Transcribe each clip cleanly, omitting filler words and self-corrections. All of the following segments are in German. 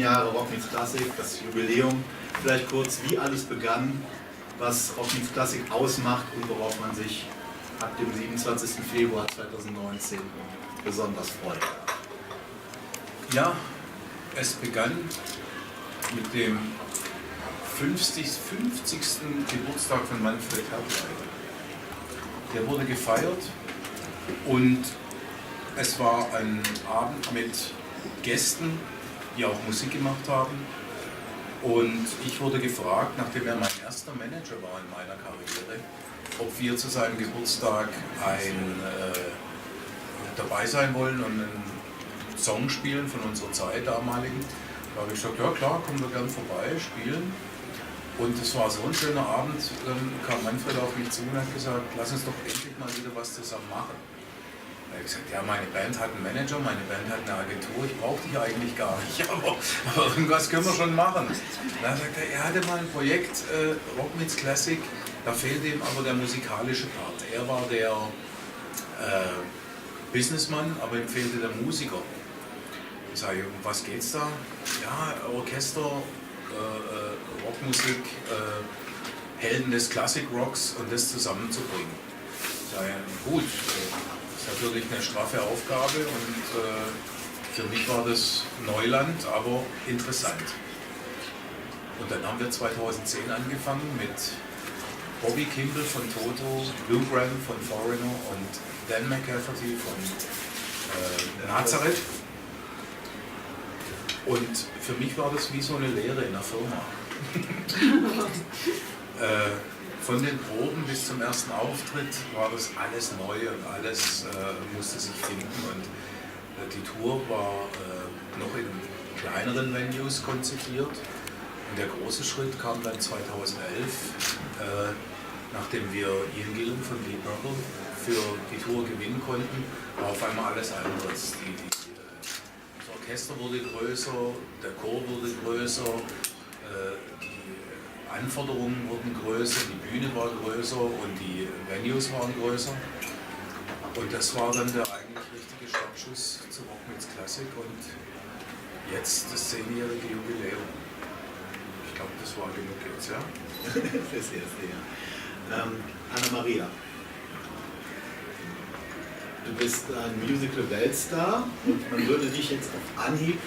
Jahre Rock meets Klassik, das Jubiläum. Vielleicht kurz, wie alles begann, was Rock meets Klassik ausmacht und worauf man sich ab dem 27. Februar 2019 besonders freut. Ja, es begann mit dem 50. Geburtstag von Manfred Hertlein. Der wurde gefeiert und es war ein Abend mit Gästen, die auch Musik gemacht haben. Und ich wurde gefragt, nachdem er mein erster Manager war in meiner Karriere, ob wir zu seinem Geburtstag dabei sein wollen und einen Song spielen von unserer Zeit damaligen. Da habe ich gesagt, ja klar, kommen wir gern vorbei, spielen. Und es war so ein schöner Abend, dann kam Manfred auf mich zu und hat gesagt, lass uns doch endlich mal wieder was zusammen machen. Da habe ich gesagt, ja, meine Band hat einen Manager, meine Band hat eine Agentur, ich brauche dich eigentlich gar nicht, aber irgendwas können wir schon machen. Dann sagt er hatte mal ein Projekt, Rock meets Classic, da fehlte ihm aber der musikalische Part. Er war der Businessman, aber ihm fehlte der Musiker. Ich sage, um was geht's da? Ja, Orchester, Rockmusik, Helden des Classic Rocks und das zusammenzubringen. Ich sage, gut, das ist natürlich eine straffe Aufgabe und für mich war das Neuland, aber interessant. Und dann haben wir 2010 angefangen mit Bobby Kimball von Toto, Lou Graham von Foreigner und Dan McCafferty von Nazareth. Und für mich war das wie so eine Lehre in der Firma. Von den Proben bis zum ersten Auftritt war das alles neu und alles musste sich finden. Und die Tour war noch in kleineren Venues konzipiert. Und der große Schritt kam dann 2011, nachdem wir Ian Gillan von Deep Purple für die Tour gewinnen konnten, war auf einmal alles anderes. Das Orchester wurde größer, der Chor wurde größer, die Anforderungen wurden größer, die Bühne war größer und die Venues waren größer. Und das war dann der eigentlich richtige Startschuss zu Rock meets Classic und jetzt das 10-jährige Jubiläum. Ich glaube, das war genug jetzt, ja? Das erste, ja. Anna-Maria. Du bist ein Musical-Weltstar und man würde dich jetzt auf Anhieb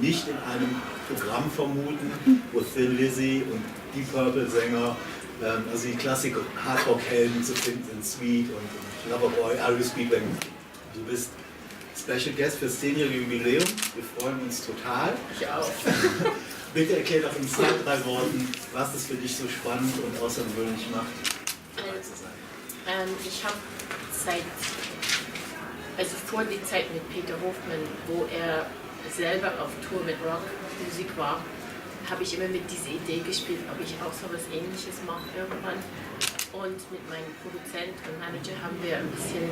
nicht in einem Programm vermuten, wo Lizzy und Deep Purple-Sänger, also die Klassik-Hard Rock Helden zu finden sind, Sweet und Loverboy, Reo Speedwagon. Du bist Special Guest für das 10-jährige Jubiläum. Wir freuen uns total. Ich auch. Bitte erklär doch in 2-3 Worten, was es für dich so spannend und außergewöhnlich macht, dabei zu sein. Ich habe vor der Zeit mit Peter Hofmann, wo er selber auf Tour mit Rockmusik war, habe ich immer mit dieser Idee gespielt, ob ich auch so etwas Ähnliches mache irgendwann. Und mit meinem Produzent und Manager haben wir ein bisschen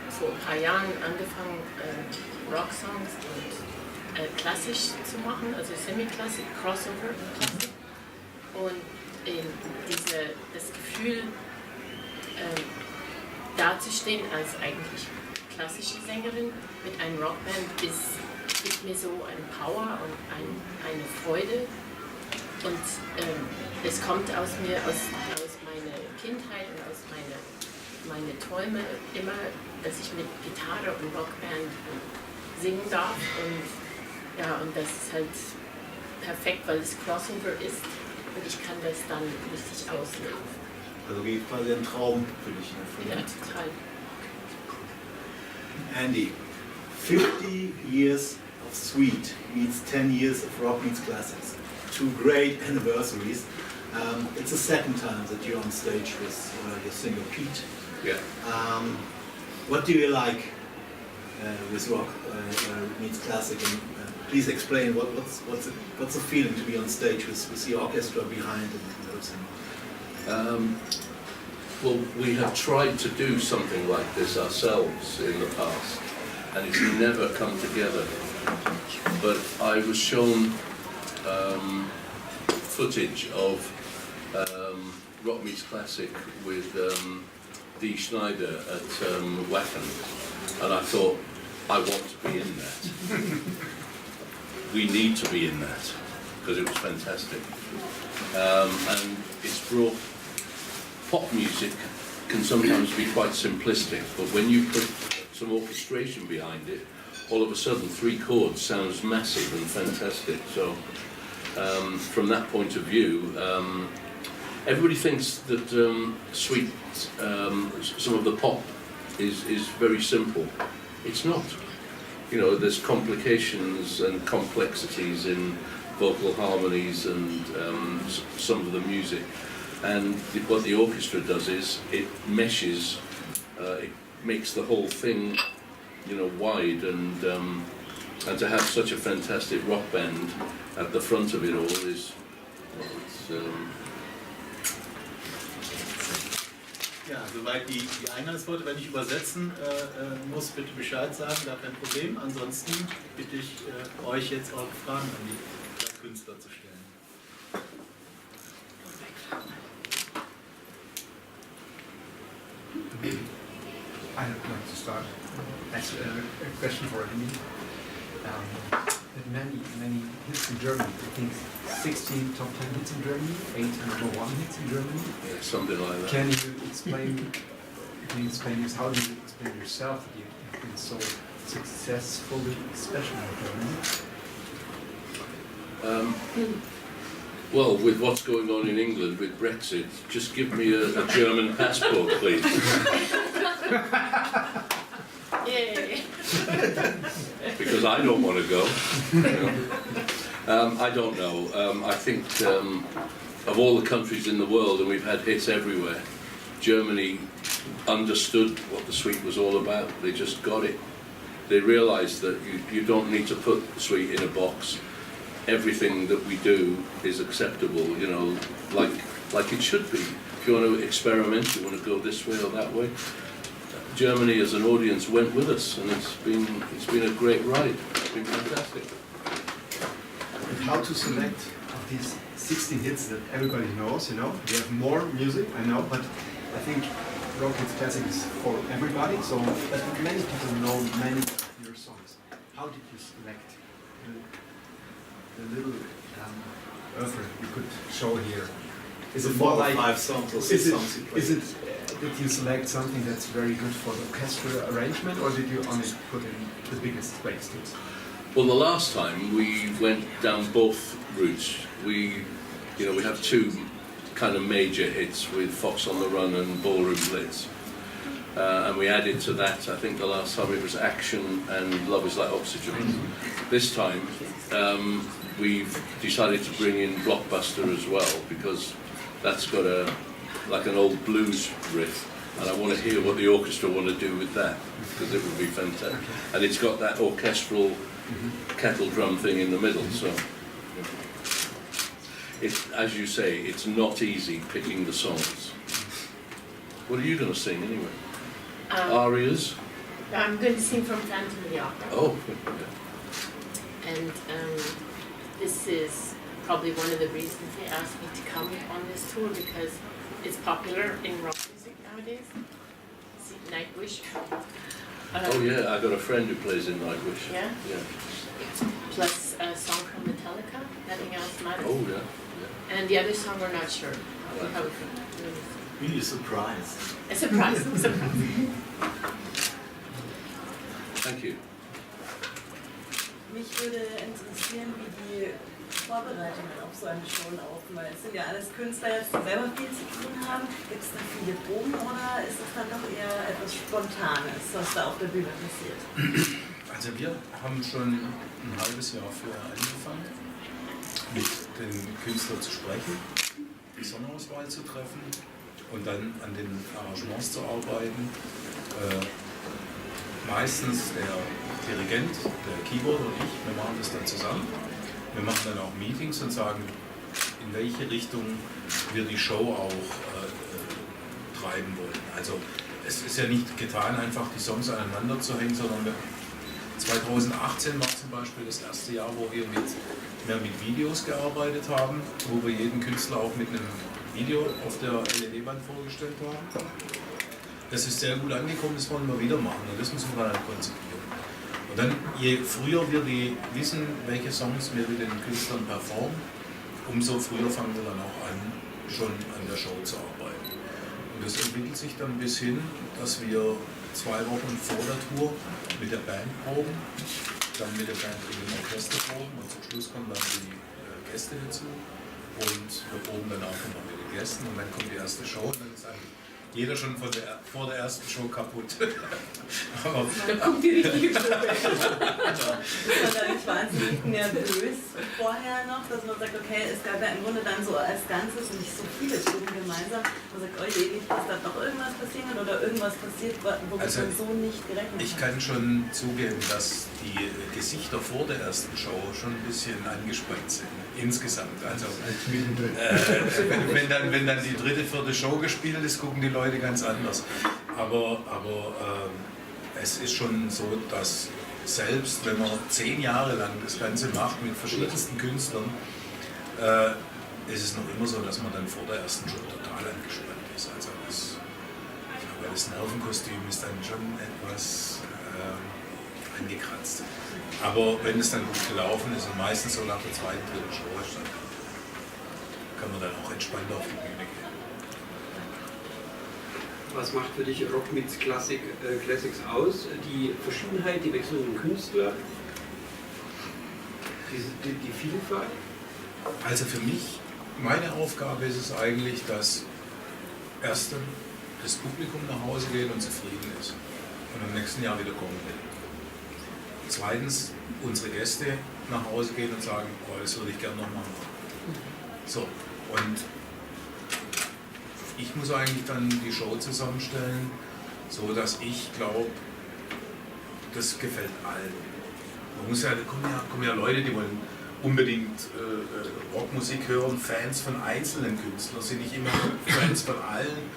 vor ein paar Jahren angefangen, Rocksongs und klassisch zu machen, also Semi-Klassik, Crossover Klassik. Und das Gefühl, dazustehen als eigentlich klassische Sängerin mit einem Rockband gibt mir so eine Power und eine Freude. Und es kommt aus mir, aus meiner Kindheit und aus meine Träume immer, dass ich mit Gitarre und Rockband singen darf. Und das ist halt perfekt, weil es Crossover ist und ich kann das dann richtig ausleben. Also wie quasi ein Traum für dich. Ja, total. Andy, 50 years of Sweet meets 10 years of Rock meets Classics. Two great anniversaries. It's the second time that you're on stage with your singer Pete. Yeah. What do you like with Rock meets Classic? And please explain what's the feeling to be on stage with the orchestra behind and everything. Well, we have tried to do something like this ourselves in the past, and it's never come together. But I was shown footage of Rock meets Classic with Dee Schneider at Wacken, and I thought, I want to be in that. we need to be in that because it was fantastic. And it's brought, pop music can sometimes be quite simplistic, but when you put some orchestration behind it, all of a sudden 3 chords sounds massive and fantastic. So from that point of view, everybody thinks that some of the pop is very simple. It's not. You know, there's complications and complexities in vocal harmonies and some of the music. And what the orchestra does is it meshes, it makes the whole thing, you know, wide, and to have such a fantastic rock band at the front of it all is, well, it's, Ja, soweit die Eingangsworte. Wenn ich übersetzen muss, bitte Bescheid sagen, gar kein Problem. Ansonsten bitte ich euch jetzt eure Fragen an die Künstler zu stellen. I'd like to start. That's a question for Amy. Many hits in Germany. I think 16 top 10 hits in Germany, 8 number 1 hits in Germany. yeah, something like that. Can you explain this? How do you explain yourself that you've been so successfully, especially in Germany? Well, with what's going on in England with Brexit, just give me a German passport, please. Yay. Because I don't want to go. You know. I don't know. I think of all the countries in the world, and we've had hits everywhere, Germany understood what the suite was all about. They just got it. They realised that you don't need to put the suite in a box. Everything that we do is acceptable, you know, like it should be. If you want to experiment, you want to go this way or that way. Germany as an audience went with us, and it's been a great ride. It's been fantastic. And how to select of these 16 hits that everybody knows, you know? We have more music, I know, but I think rock hits classic is for everybody, so but many people know many of your songs. How did you select the little oeuvre you could show here? Is it more like 5 songs or 6 songs you played? is it did you select something that's very good for the orchestral arrangement, or did you only put in the biggest space to it? Well, the last time we went down both routes. We have 2 kind of major hits with Fox on the Run and Ballroom Blitz. And we added to that, I think the last time it was Action and Love is Like Oxygen. This time we've decided to bring in Blockbuster as well, because that's got like an old blues riff, and I want to hear what the orchestra want to do with that, because it would be fantastic. And it's got that orchestral kettle drum thing in the middle, so it's, as you say, it's not easy picking the songs. What are you going to sing anyway? Arias? I'm going to sing from Phantom of the Opera. Oh, yeah. And this is probably one of the reasons they asked me to come on this tour, because it's popular in rock music nowadays. See, Nightwish. Oh yeah, I got a friend who plays in Nightwish. Yeah? Yeah. Plus a song from Metallica, Nothing Else Matters. Oh yeah. And the other song we're not sure how it Really a surprise. A surprise. Thank you. Mich würde interessieren, wie die Vorbereitungen auf so eine Show laufen, weil es sind ja alles Künstler, jetzt die selber viel zu tun haben. Gibt es da viele Proben oder ist es dann doch eher etwas Spontanes, was da auf der Bühne passiert? Also wir haben schon ein halbes Jahr vorher angefangen, mit den Künstlern zu sprechen, die Songauswahl zu treffen und dann an den Arrangements zu arbeiten. Meistens der Dirigent, der Keyboarder und ich, wir machen das dann zusammen. Wir machen dann auch Meetings und sagen, in welche Richtung wir die Show auch treiben wollen. Also es ist ja nicht getan, einfach die Songs aneinander zu hängen, sondern 2018 war zum Beispiel das erste Jahr, wo wir mehr mit Videos gearbeitet haben, wo wir jeden Künstler auch mit einem Video auf der LED-Wand vorgestellt haben. Das ist sehr gut angekommen, das wollen wir wieder machen und das müssen wir dann konzipieren. Und dann, je früher wir wissen, welche Songs wir mit den Künstlern performen, umso früher fangen wir dann auch an, schon an der Show zu arbeiten. Und das entwickelt sich dann bis hin, dass wir 2 Wochen vor der Tour mit der Band proben, dann mit der Band in dem Orchester proben und zum Schluss kommen dann die Gäste dazu. Und wir proben dann auch nochmal mit den Gästen und dann kommt die erste Show und dann ist eigentlich jeder schon vor der ersten Show kaputt. Aber dann kommt die richtige Show. Ist man da nicht wahnsinnig nervös vorher noch, dass man sagt, okay, es gab ja im Grunde dann so als Ganzes nicht so viele Touren gemeinsam. Man sagt, oh je, nicht, dass da doch irgendwas passieren oder irgendwas passiert, womit man so nicht gerechnet hat. ich kann schon zugeben, dass die Gesichter vor der ersten Show schon ein bisschen angesprengt sind. Insgesamt. Also wenn dann die 3., 4. Show gespielt ist, gucken die Leute ganz anders. Aber es ist schon so, dass selbst wenn man 10 Jahre lang das Ganze macht mit verschiedensten Künstlern, ist es noch immer so, dass man dann vor der ersten Show total angespannt ist. Also das Nervenkostüm ist dann schon etwas angekratzt. Aber wenn es dann gut gelaufen ist und meistens so nach der 2., 3. Show ist, dann kann man dann auch entspannt auf die Bühne gehen. Was macht für dich Rock mit Classics aus? Die Verschiedenheit, die wechselnden Künstler, die Vielfalt? Also für mich, meine Aufgabe ist es eigentlich, dass erstens das Publikum nach Hause geht und zufrieden ist und im nächsten Jahr wieder kommen will. Zweitens, unsere Gäste nach Hause gehen und sagen, oh, das würde ich gerne nochmal machen. So, und ich muss eigentlich dann die Show zusammenstellen, so dass ich glaube, das gefällt allen. Da kommen ja Leute, die wollen unbedingt Rockmusik hören, Fans von einzelnen Künstlern, sind nicht immer Fans von allen.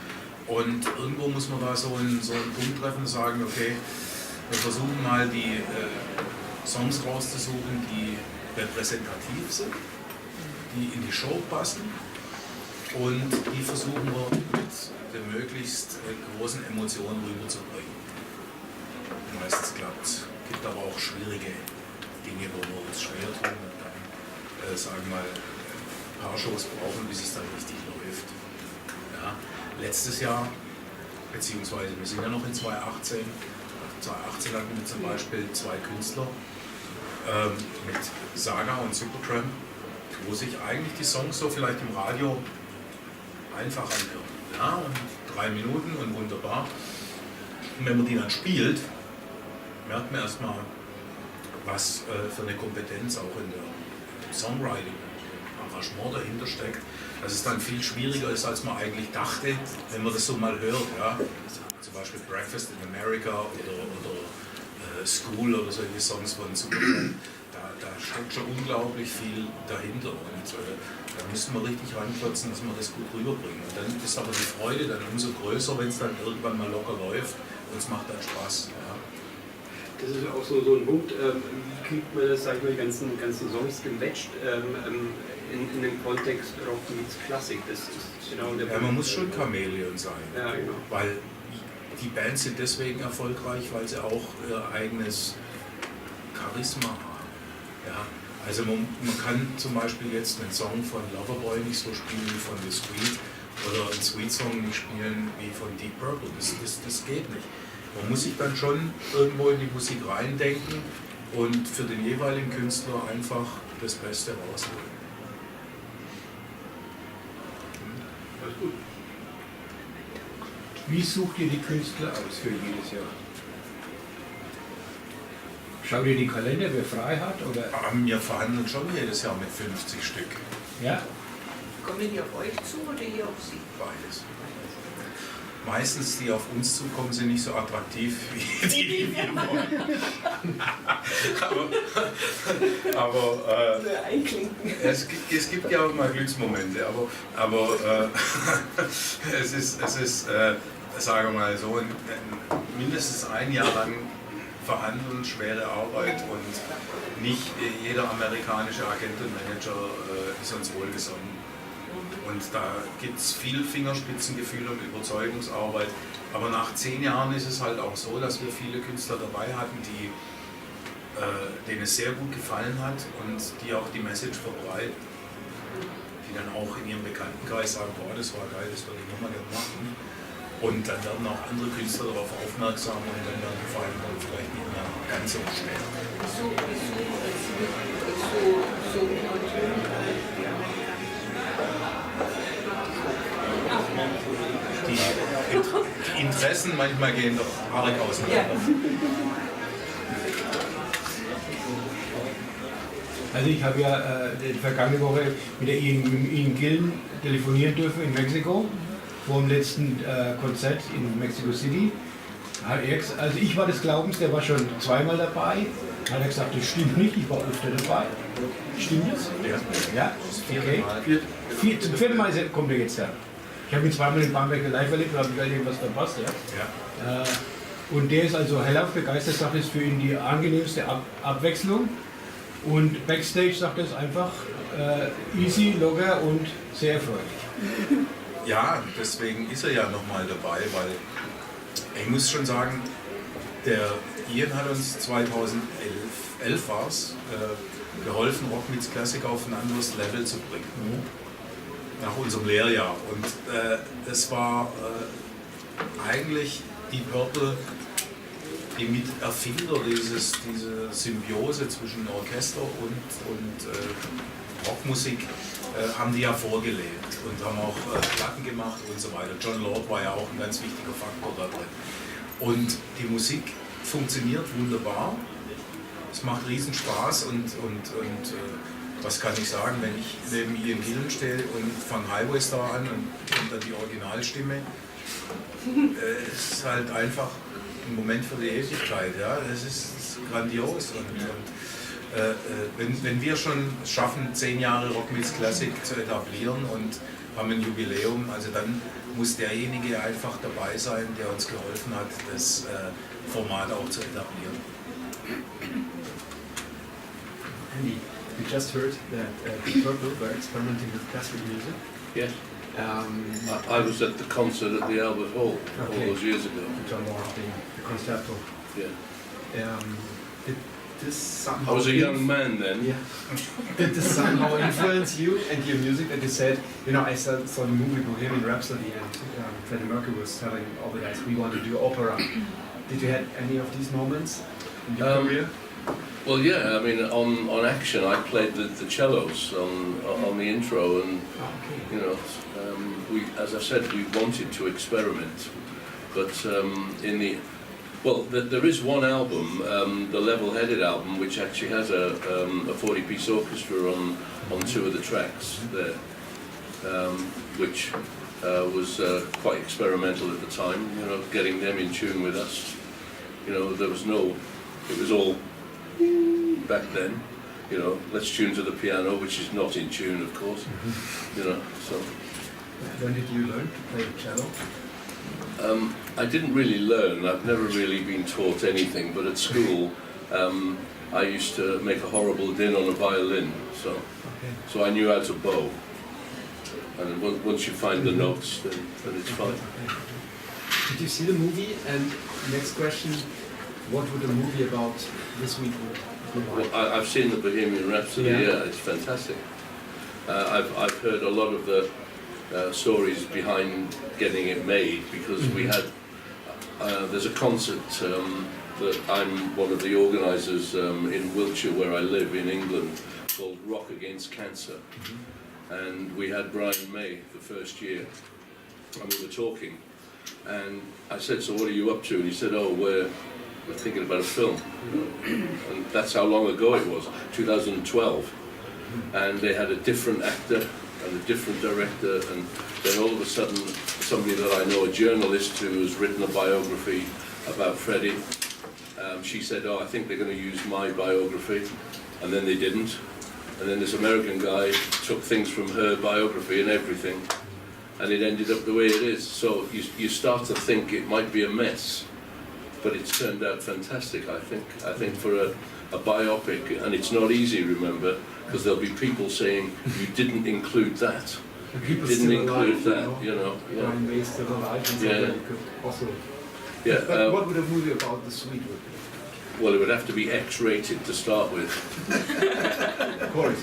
Und irgendwo muss man da so einen Punkt treffen und sagen, okay, wir versuchen mal die Songs rauszusuchen, die repräsentativ sind, die in die Show passen und die versuchen wir mit der möglichst großen Emotion rüberzubringen. Meistens klappt es. Es gibt aber auch schwierige Dinge, wo wir uns schwer tun und dann, sagen wir mal, ein paar Shows brauchen, bis es dann richtig läuft. Ja. Letztes Jahr, beziehungsweise wir sind ja noch in 2018, 2018 hatten wir zum Beispiel 2 Künstler mit Saga und Supertramp, wo sich eigentlich die Songs so vielleicht im Radio einfach anhören. Ja, und 3 Minuten und wunderbar. Und wenn man die dann spielt, merkt man erstmal, was für eine Kompetenz auch in der Songwriting, im Arrangement dahinter steckt, dass es dann viel schwieriger ist, als man eigentlich dachte, wenn man das so mal hört. Ja. Zum Beispiel Breakfast in America oder School oder solche Songs von Supertramp, da steckt schon unglaublich viel dahinter und da müssen wir richtig ranklotzen, dass wir das gut rüberbringen. Und dann ist aber die Freude dann umso größer, wenn es dann irgendwann mal locker läuft und es macht dann Spaß. Ja. Das ist auch so ein Punkt, wie kriegt man das, sag ich mal, die ganzen Songs gematcht in dem Kontext Rock meets Klassik? Das ist genau der Punkt. Man muss schon Chamäleon sein, ja, genau. Weil die Bands sind deswegen erfolgreich, weil sie auch ihr eigenes Charisma haben. Ja? Also man kann zum Beispiel jetzt einen Song von Loverboy nicht so spielen wie von The Sweet oder einen Sweet-Song nicht spielen wie von Deep Purple. Das geht nicht. Man muss sich dann schon irgendwo in die Musik reindenken und für den jeweiligen Künstler einfach das Beste rausholen. Alles gut. Wie sucht ihr die Künstler aus für jedes Jahr? Schaut ihr die Kalender, wer frei hat? Oder? Wir verhandeln schon jedes Jahr mit 50 Stück. Ja? Kommen die auf euch zu oder ihr auf sie? Beides. Meistens die auf uns zukommen, sind nicht so attraktiv wie die wir wollen. aber es gibt ja auch mal Glücksmomente, aber es ist sagen wir mal so, mindestens ein Jahr lang verhandeln, schwere Arbeit und nicht jeder amerikanische Agent und Manager ist uns wohlgesonnen. Und da gibt es viel Fingerspitzengefühl und Überzeugungsarbeit. Aber nach 10 Jahren ist es halt auch so, dass wir viele Künstler dabei hatten, die denen es sehr gut gefallen hat und die auch die Message verbreiten, die dann auch in ihrem Bekanntenkreis sagen, boah, das war geil, das würde ich nochmal gerne machen. Und dann werden auch andere Künstler darauf aufmerksam und dann werden die vor allem dann vielleicht nicht mehr ganz so schnell. Die Interessen manchmal gehen doch arg auseinander. Also ich habe ja die vergangene Woche mit der Ian Gillan telefonieren dürfen in Mexiko, vor dem letzten Konzert in Mexico City. Also ich war des Glaubens, der war schon zweimal dabei. Hat er gesagt, das stimmt nicht, ich war öfter dabei. Stimmt das? Ja. Okay. Zum vierten Mal kommt er jetzt da. Ich habe ihn zweimal in Bamberg live erlebt und habe gleich irgendwas verpasst. Ja. Und der ist also hellauf begeistert, sagt, es ist für ihn die angenehmste Abwechslung. Und Backstage sagt er es einfach easy, locker und sehr erfreulich. Ja, deswegen ist er ja nochmal dabei, weil ich muss schon sagen, der Ian hat uns 2011 war es, geholfen, Rock meets Classic auf ein anderes Level zu bringen. Nach unserem Lehrjahr. Und das war eigentlich die Purple, die Miterfinder diese Symbiose zwischen Orchester und Rockmusik haben die ja vorgelebt und haben auch Platten gemacht und so weiter. John Lord war ja auch ein ganz wichtiger Faktor da drin. Und die Musik funktioniert wunderbar, es macht riesen Spaß und was kann ich sagen, wenn ich neben Ian Gillan stehe und fange Highway Star an und dann die Originalstimme, es ist halt einfach ein Moment für die Ewigkeit, ja, es ist grandios und wenn wir schon schaffen, 10 Jahre Rock meets Classic zu etablieren und haben ein Jubiläum, also dann muss derjenige einfach dabei sein, der uns geholfen hat, das Format auch zu etablieren. Andy, we just heard that Purple were experimenting with classical music. Yes. I was at the concert at the Albert Hall all those years ago. John Lord, the concerto. Yeah. Did this somehow? I was a young man then. Yeah. Did this somehow influence you and your music? That you said, you know, I saw the movie Bohemian Rhapsody, and Freddie Mercury was telling all the guys, we want to do opera. Did you have any of these moments in your career? Well, yeah. I mean, on Action, I played the cellos on the intro, and you know, as I said, we wanted to experiment, but there is one album, the Level-Headed album, which actually has a 40-piece orchestra on 2 of the tracks there, which was quite experimental at the time. You know, getting them in tune with us. You know, it was all back then. You know, let's tune to the piano, which is not in tune, of course. You know, so. When did you learn to play the cello? I didn't really learn. I've never really been taught anything. But at school, I used to make a horrible din on a violin, so I knew how to bow. And once you find the notes, then it's fine. Did you see the movie? And next question, what would a movie about this week be like? Well, I've seen the Bohemian Rhapsody. Yeah, it's fantastic. I've heard a lot of the stories behind getting it made, because we had there's a concert that I'm one of the organisers in Wiltshire, where I live in England, called Rock Against Cancer, and we had Brian May the first year, and we were talking, and I said, so what are you up to? And he said, oh, we're thinking about a film, and that's how long ago it was, 2012, and they had a different actor and a different director, and then all of a sudden somebody that I know, a journalist who has written a biography about Freddie, she said, oh, I think they're going to use my biography, and then they didn't, and then this American guy took things from her biography and everything, and it ended up the way it is. So you start to think it might be a mess, but it's turned out fantastic, I think for a biopic, and it's not easy, remember, because there'll be people saying you didn't include that, you didn't include that, you know. Brian May still alive, and so you could also. Yeah. But what would a movie about the Sweet would be? well, it would have to be X-rated to start with. Of course.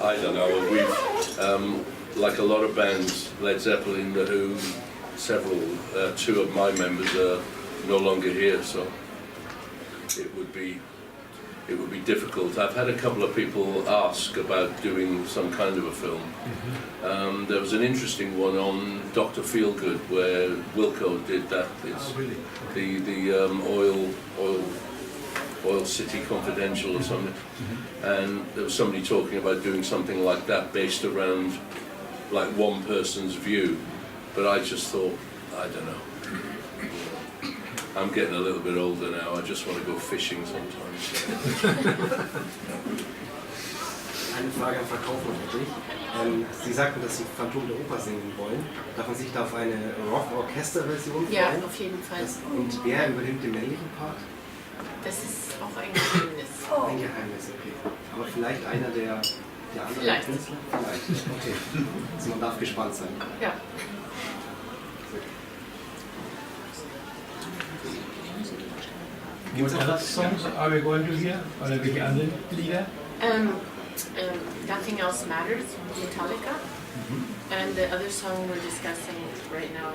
I don't know. We've, like a lot of bands, Led Zeppelin, The Who, several, two of my members are no longer here, so it would be difficult. I've had a couple of people ask about doing some kind of a film. There was an interesting one on Dr. Feelgood where Wilco did that. It's Really? the Oil City Confidential or something. And there was somebody talking about doing something like that based around like one person's view. But I just thought, I don't know. I'm getting a little bit older now. I just want to go fishing sometimes. Eine Frage an Frau Kaufmann hätte ich. Sie sagten, dass Sie Phantom der Oper singen wollen. Darf man sich da auf eine Rock-Orchester-Version freuen? Ja, auf jeden Fall. Und wer übernimmt den männlichen Part? Das ist auch ein Geheimnis. Ein Geheimnis, okay. Aber vielleicht einer der anderen Vielleicht. Künstler? Vielleicht. Okay. Also man darf gespannt sein. Ja. What other songs are we going to hear? Oder welche anderen Lieder? Nothing Else Matters, Metallica. And the other song we're discussing right now,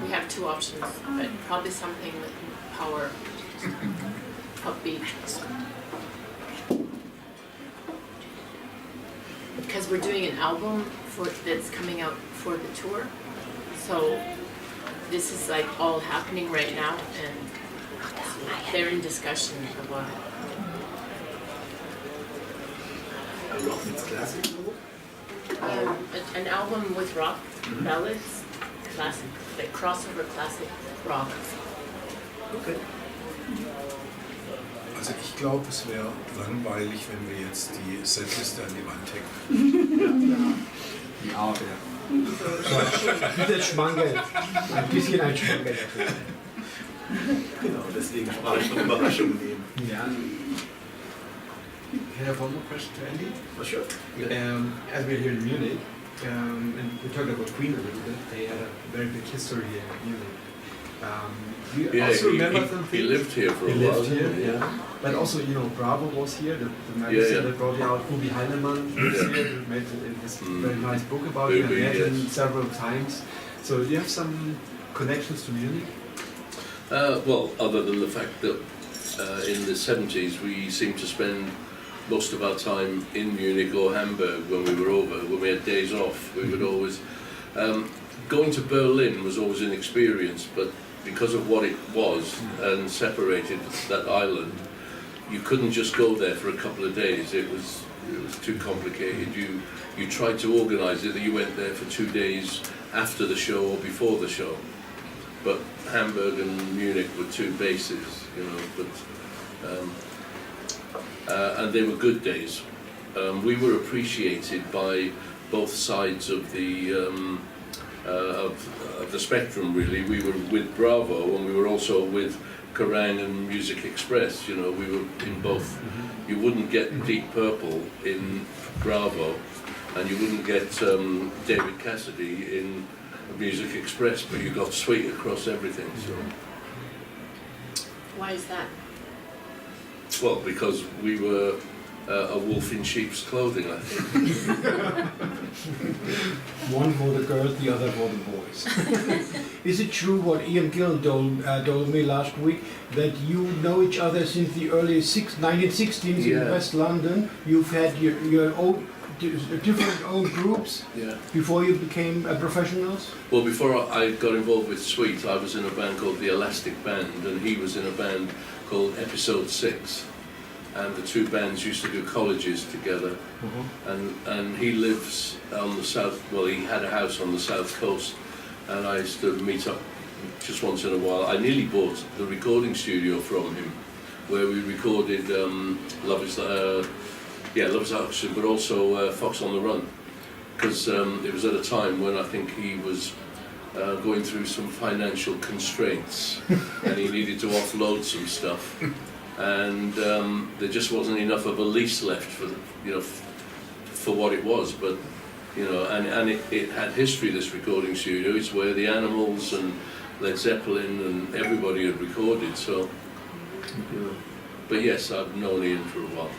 we have two options, but probably something with power, upbeat. Because we're doing an album that's coming out for the tour, so this is like all happening right now, and they're in discussion about it. Rock meets classic? An album with rock ballads, classic, like crossover classic rock. Okay. Also ich glaube, es wäre langweilig, wenn wir jetzt die Setliste an die Wand hängen. Ja, ja. Dieser Schmangel. Ein bisschen ein Schmangel. Genau, deswegen sprach ich von Überraschungen nehmen. Yeah. Can I have one more question to Andy? Oh, sure. As we're here in Munich, and we talked about Queen a little bit, they had a very big history here in Munich. Do you also remember something? He lived here for a He while. lived here, yeah. But also, you know, Bravo was here, the magazine that brought you out. Ubi Heinemann was here, who made his very nice book about you. I met him several times. So do you have some connections to Munich? Well, other than the fact that in the 70s we seemed to spend most of our time in Munich or Hamburg when we were over. When we had days off, we would always... going to Berlin was always an experience, but because of what it was and separated that island, you couldn't just go there for a couple of days. It was too complicated. You tried to organise it that you went there for 2 days after the show or before the show. But Hamburg and Munich were two bases, you know. And they were good days. We were appreciated by both sides of the spectrum, really. We were with Bravo, and we were also with Kerrang and Music Express. You know, we were in both. You wouldn't get Deep Purple in Bravo, and you wouldn't get David Cassidy in Music Express, but you got Sweet across everything. So. Why is that? Well, because we were a wolf in sheep's clothing, I think. One for the girls, the other for the boys. Is it true what Ian Gillan told me last week, that you know each other since the early 1960s in West London? You've had your own different own groups before you became professionals? Well, before I got involved with Sweet, I was in a band called the Elastic Band, and he was in a band called Episode 6. And the two bands used to do colleges together. And he lives on the south, well, he had a house on the south coast, and I used to meet up just once in a while. I nearly bought the recording studio from him, where we recorded Love Is Action, but also Fox on the Run, because it was at a time when I think he was going through some financial constraints, and he needed to offload some stuff, and there just wasn't enough of a lease left for for what it was. But you know, and it had history, this recording studio. It's where the Animals and Led Zeppelin and everybody had recorded, so, you know. But yes, I've known Ian for a while.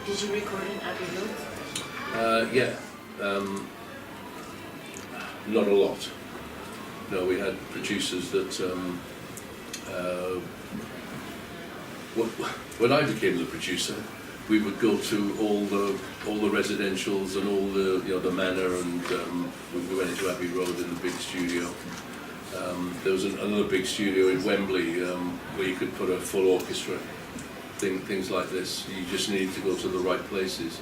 Did you record in Abbey Road? Yeah, not a lot. No, we had producers that, when I became the producer, we would go to all the residentials and all the, you know, the manor, and we went into Abbey Road in the big studio. There was another big studio in Wembley where you could put a full orchestra, things like this. You just needed to go to the right places.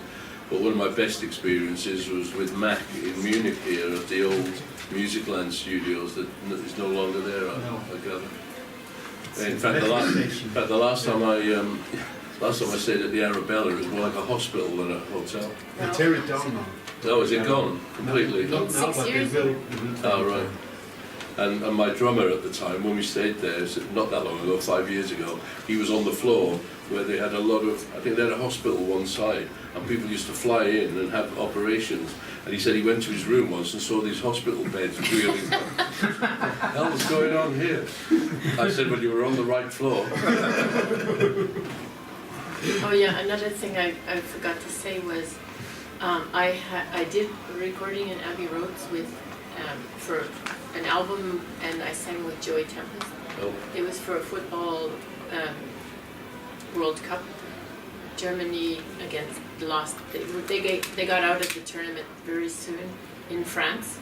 But one of my best experiences was with Mac in Munich here at the old Musicland studios that is no longer there, I gather. In fact, the last time I stayed at the Arabella, it was more like a hospital than a hotel. They tear it down now. Oh, is it gone completely? In 6 years? Oh, right. And my drummer at the time, when we stayed there, not that long ago, 5 years ago, he was on the floor where they had a lot of, I think they had a hospital one side, and people used to fly in and have operations. And he said he went to his room once and saw these hospital beds wheeling. What the hell was going on here? I said, well, you were on the right floor. Oh yeah, another thing I forgot to say was I did recording in Abbey Roads with for an album, and I sang with Joey Tempest. Oh. It was for a football World Cup. Germany against lost. They got out of the tournament very soon in France.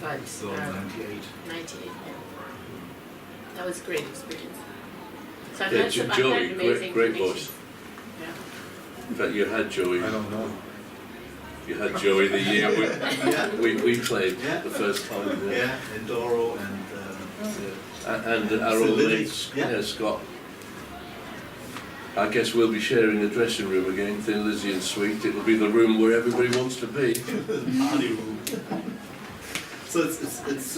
But So 98. 98. Yeah. That was a great experience. So I've Yeah, had some, Joey, I've had amazing great connections. voice. Yeah. In fact, you had Joey. I don't know. You had Joey the year we played Yeah. the first time. Yeah, and Doro and And our old Lizzy. mates, Yeah. Scott. I guess we'll be sharing the dressing room again, Thin Lizzy and Sweet. It'll be the room where everybody wants to be. party room. So it's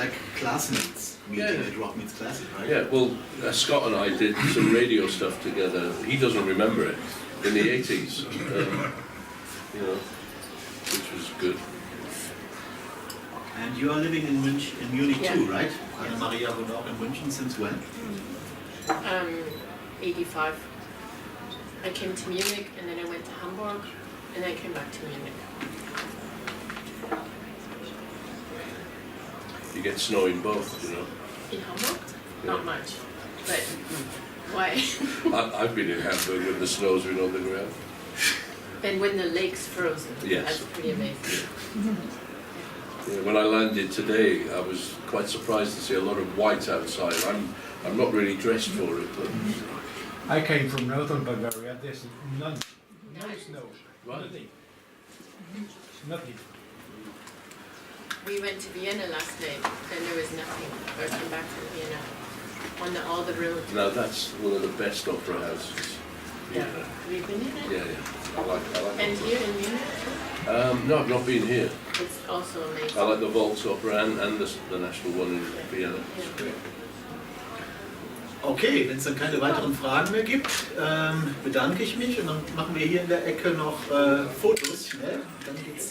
like classmates meeting at Rock Meets Classic, right? Yeah, well, Scott and I did some radio stuff together. He doesn't remember it, in the 80s, you know, which was good. And you are living in Munich Yeah. too, right? Anna Maria wohnt auch in München since when? 85. I came to Munich and then I went to Hamburg and then I came back to Munich. You get snow in both, you know. In Hamburg? Not much. But why? I've been in Hamburg when the snow's been on the ground. And when the lake's frozen. Yes. That's pretty amazing. Yeah, when I landed today, I was quite surprised to see a lot of white outside. I'm not really dressed for it, but I came from northern Bavaria. There's no snow. Right. Nothing. We went to Vienna last night and there was nothing. I came back from Vienna on all the roads. now that's one of the best opera houses. Yeah. Have you been in it? Yeah. I like And opera. here in Munich? No, I've not been here. It's also amazing. I like the Volks Opera and the National one in Vienna. It's great. Okay, wenn es dann keine weiteren Fragen mehr gibt, bedanke ich mich und dann machen wir hier in der Ecke noch Fotos schnell. Dann geht's